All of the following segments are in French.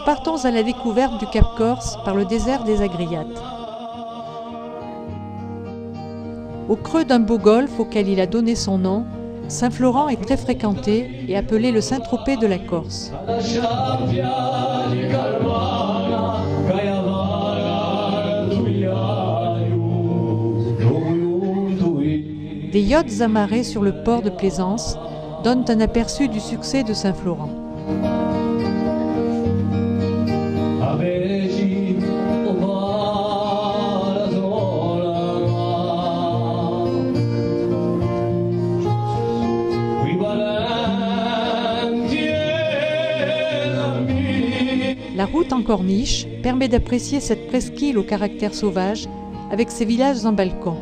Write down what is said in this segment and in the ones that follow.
partons à la découverte du Cap Corse par le désert des Agriates. Au creux d'un beau golfe auquel il a donné son nom, Saint-Florent est très fréquenté et appelé le Saint-Tropez de la Corse. Des yachts amarrés sur le port de Plaisance donnent un aperçu du succès de Saint-Florent. La route en corniche permet d'apprécier cette presqu'île au caractère sauvage avec ses villages en balcon.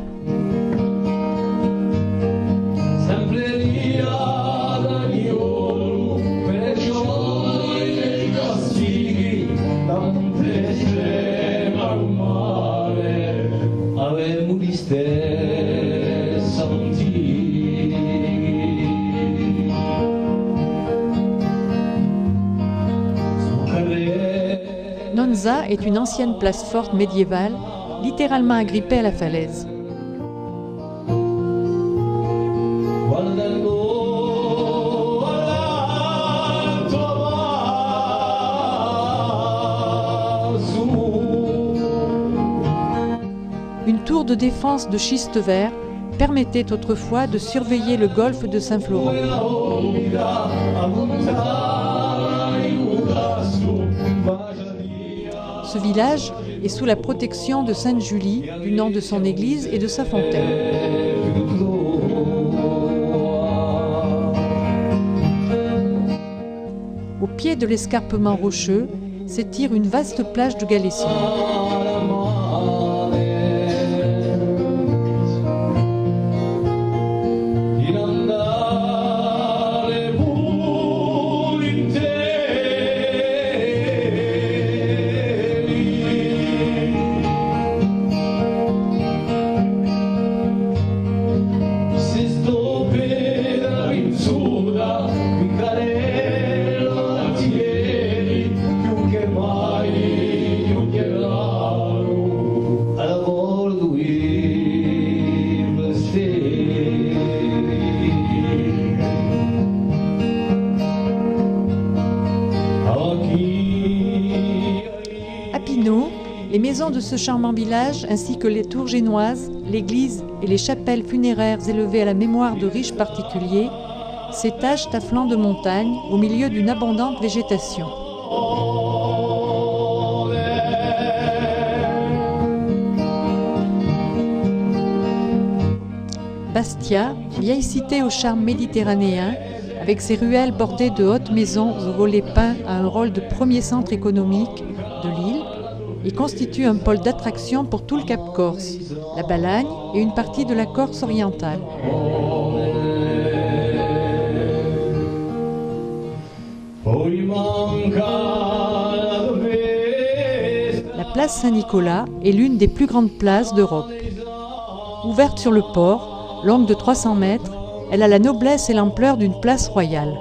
Nonza est une ancienne place forte médiévale, littéralement agrippée à la falaise. Une tour de défense de schiste vert permettait autrefois de surveiller le golfe de Saint-Florent. Ce village est sous la protection de Sainte-Julie, du nom de son église et de sa fontaine. Au pied de l'escarpement rocheux s'étire une vaste plage de Galésie. Les maisons de ce charmant village, ainsi que les tours génoises, l'église et les chapelles funéraires élevées à la mémoire de riches particuliers, s'étagent à flanc de montagne au milieu d'une abondante végétation. Bastia, vieille cité au charme méditerranéen, avec ses ruelles bordées de hautes maisons aux volets peints, a un rôle de premier centre économique de l'île. Il constitue un pôle d'attraction pour tout le Cap Corse, la Balagne et une partie de la Corse orientale. La place Saint-Nicolas est l'une des plus grandes places d'Europe. Ouverte sur le port, longue de 300 mètres, elle a la noblesse et l'ampleur d'une place royale.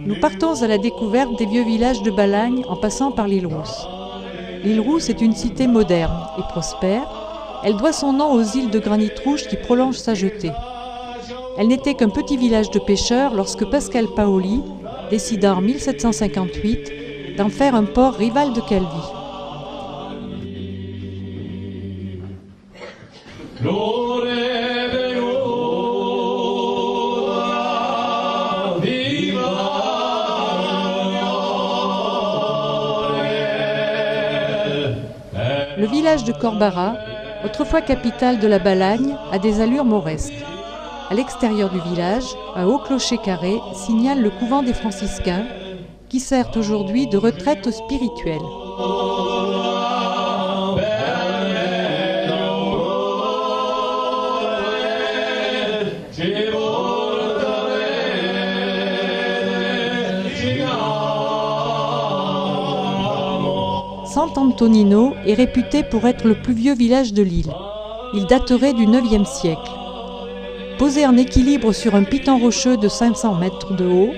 Nous partons à la découverte des vieux villages de Balagne en passant par l'île Rousse. L'île Rousse est une cité moderne et prospère. Elle doit son nom aux îles de granit rouge qui prolongent sa jetée. Elle n'était qu'un petit village de pêcheurs lorsque Pascal Paoli décida en 1758 d'en faire un port rival de Calvi. Le village de Corbara, autrefois capitale de la Balagne, a des allures mauresques. À l'extérieur du village, un haut clocher carré signale le couvent des franciscains, qui sert aujourd'hui de retraite spirituelle. Sant'Antonino est réputé pour être le plus vieux village de l'île. Il daterait du IXe siècle. Posé en équilibre sur un piton rocheux de 500 mètres de haut,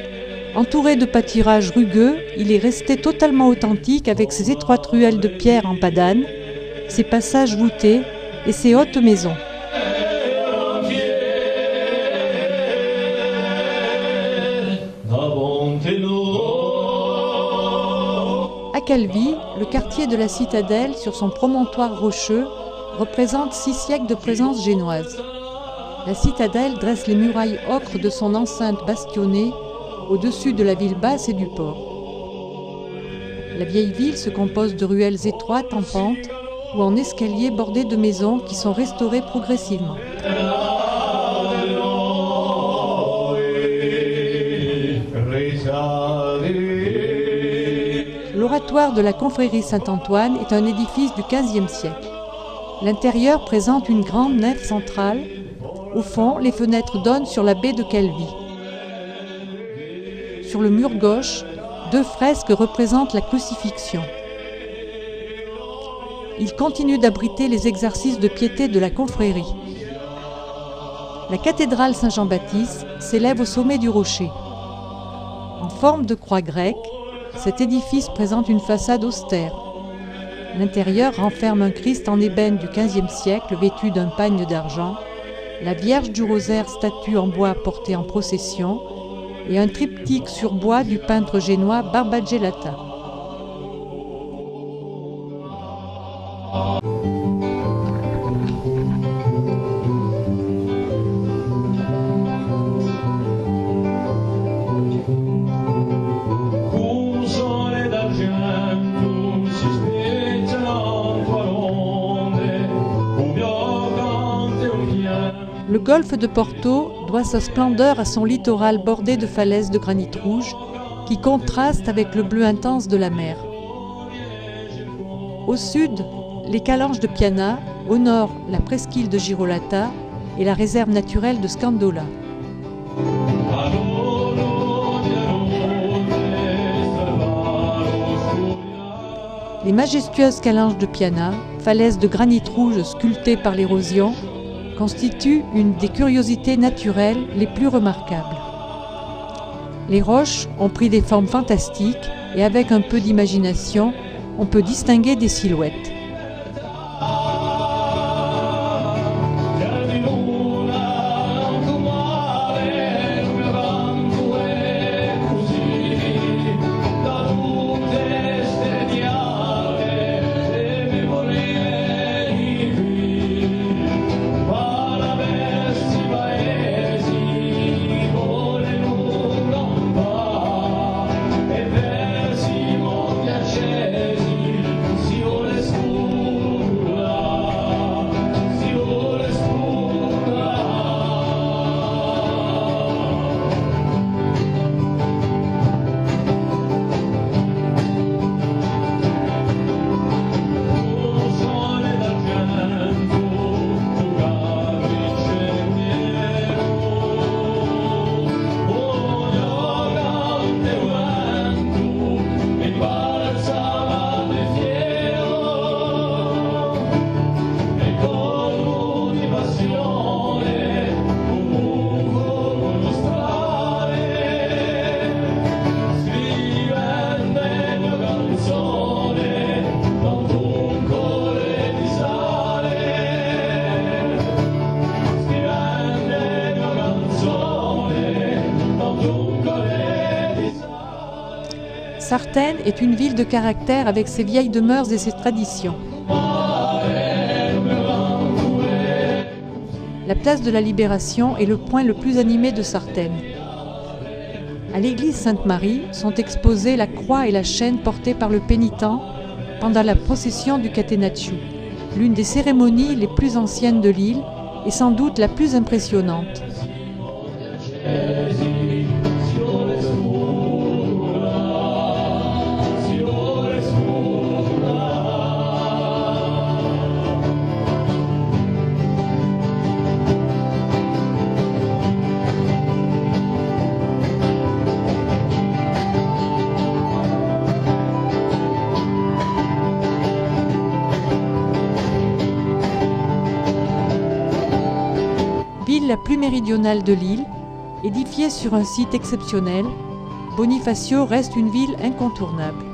entouré de pâturages rugueux, il est resté totalement authentique avec ses étroites ruelles de pierre en padane, ses passages voûtés et ses hautes maisons. À Calvi, le quartier de la citadelle sur son promontoire rocheux représente 6 siècles de présence génoise. La citadelle dresse les murailles ocre de son enceinte bastionnée au-dessus de la ville basse et du port. La vieille ville se compose de ruelles étroites en pente ou en escaliers bordés de maisons qui sont restaurées progressivement. L'oratoire de la confrérie Saint-Antoine est un édifice du XVe siècle. L'intérieur présente une grande nef centrale. Au fond, les fenêtres donnent sur la baie de Calvi. Sur le mur gauche, 2 fresques représentent la crucifixion. Il continue d'abriter les exercices de piété de la confrérie. La cathédrale Saint-Jean-Baptiste s'élève au sommet du rocher. En forme de croix grecque, cet édifice présente une façade austère. L'intérieur renferme un Christ en ébène du XVe siècle vêtu d'un pagne d'argent, la Vierge du Rosaire statue en bois portée en procession et un triptyque sur bois du peintre génois Barbagellata. Le golfe de Porto doit sa splendeur à son littoral bordé de falaises de granit rouge qui contrastent avec le bleu intense de la mer. Au sud, les calanges de Piana, au nord, la presqu'île de Girolata et la réserve naturelle de Scandola. Les majestueuses calanges de Piana, falaises de granit rouge sculptées par l'érosion, constituent une des curiosités naturelles les plus remarquables. Les roches ont pris des formes fantastiques et avec un peu d'imagination, on peut distinguer des silhouettes. Sartène est une ville de caractère avec ses vieilles demeures et ses traditions. La place de la Libération est le point le plus animé de Sartène. À l'église Sainte-Marie sont exposées la croix et la chaîne portées par le pénitent pendant la procession du Catenaccio, l'une des cérémonies les plus anciennes de l'île et sans doute la plus impressionnante. la plus méridionale de l'île, édifiée sur un site exceptionnel, Bonifacio reste une ville incontournable.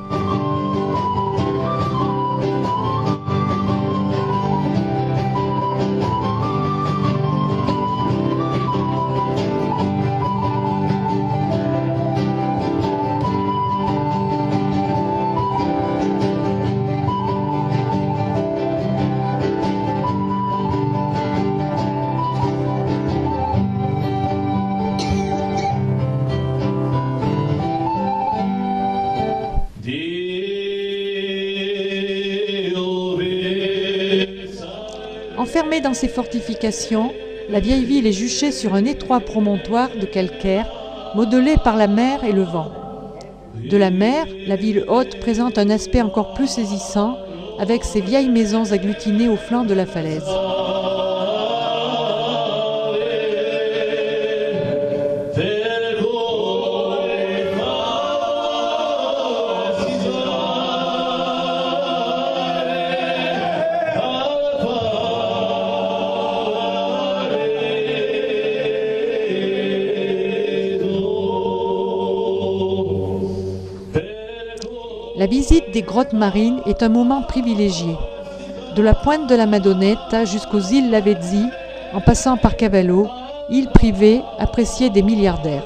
Enfermée dans ses fortifications, la vieille ville est juchée sur un étroit promontoire de calcaire modelé par la mer et le vent. De la mer, la ville haute présente un aspect encore plus saisissant avec ses vieilles maisons agglutinées au flanc de la falaise. La visite des grottes marines est un moment privilégié. De la pointe de la Madonnetta jusqu'aux îles Lavezzi, en passant par Cavallo, île privée appréciée des milliardaires.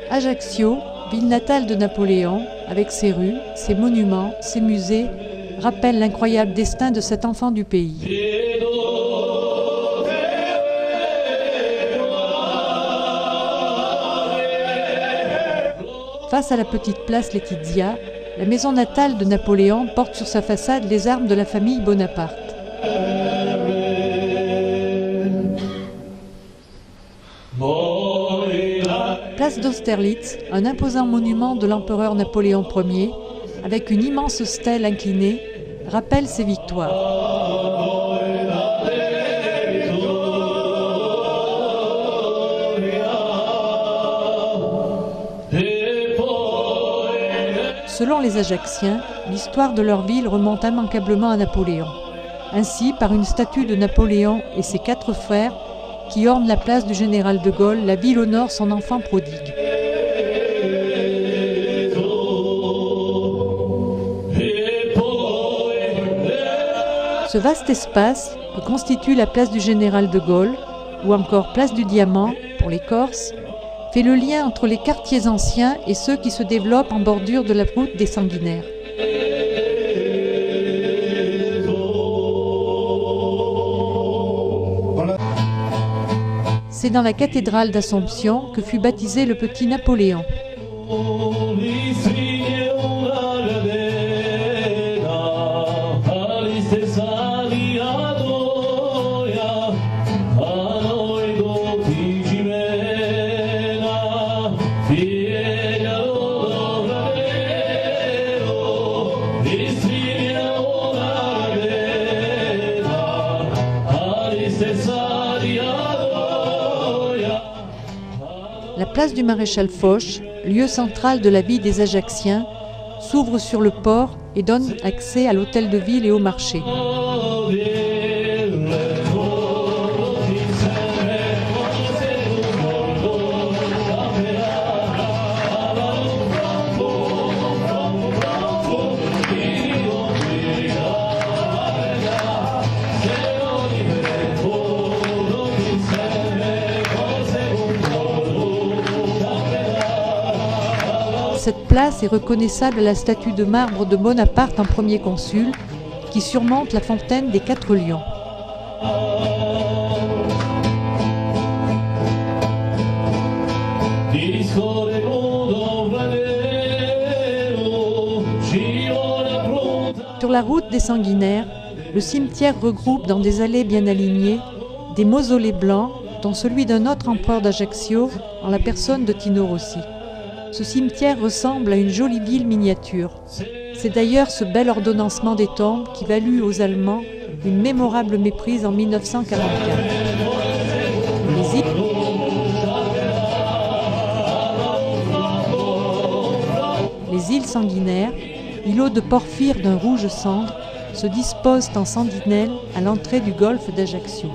Ajaccio, ville natale de Napoléon, avec ses rues, ses monuments, ses musées, rappelle l'incroyable destin de cet enfant du pays. Face à la petite place Letizia, la maison natale de Napoléon porte sur sa façade les armes de la famille Bonaparte. Place d'Austerlitz, un imposant monument de l'empereur Napoléon Ier, avec une immense stèle inclinée, rappelle ses victoires. Selon les Ajacciens, l'histoire de leur ville remonte immanquablement à Napoléon. Ainsi, par une statue de Napoléon et ses 4 frères, qui orne la place du général de Gaulle, la ville honore son enfant prodigue. Ce vaste espace, que constitue la place du général de Gaulle, ou encore place du Diamant pour les Corses, fait le lien entre les quartiers anciens et ceux qui se développent en bordure de la route des Sanguinaires. C'est dans la cathédrale d'Assomption que fut baptisé le petit Napoléon. La place du Maréchal Foch, lieu central de la vie des Ajacciens, s'ouvre sur le port et donne accès à l'hôtel de ville et au marché. Cette place est reconnaissable à la statue de marbre de Bonaparte en premier consul, qui surmonte la fontaine des 4 lions. Sur la route des Sanguinaires, le cimetière regroupe dans des allées bien alignées des mausolées blancs, dont celui d'un autre empereur d'Ajaccio, en la personne de Tino Rossi. Ce cimetière ressemble à une jolie ville miniature. C'est d'ailleurs ce bel ordonnancement des tombes qui valut aux Allemands une mémorable méprise en 1944. Les îles Sanguinaires, îlots de porphyre d'un rouge cendre, se disposent en sentinelle à l'entrée du golfe d'Ajaccio.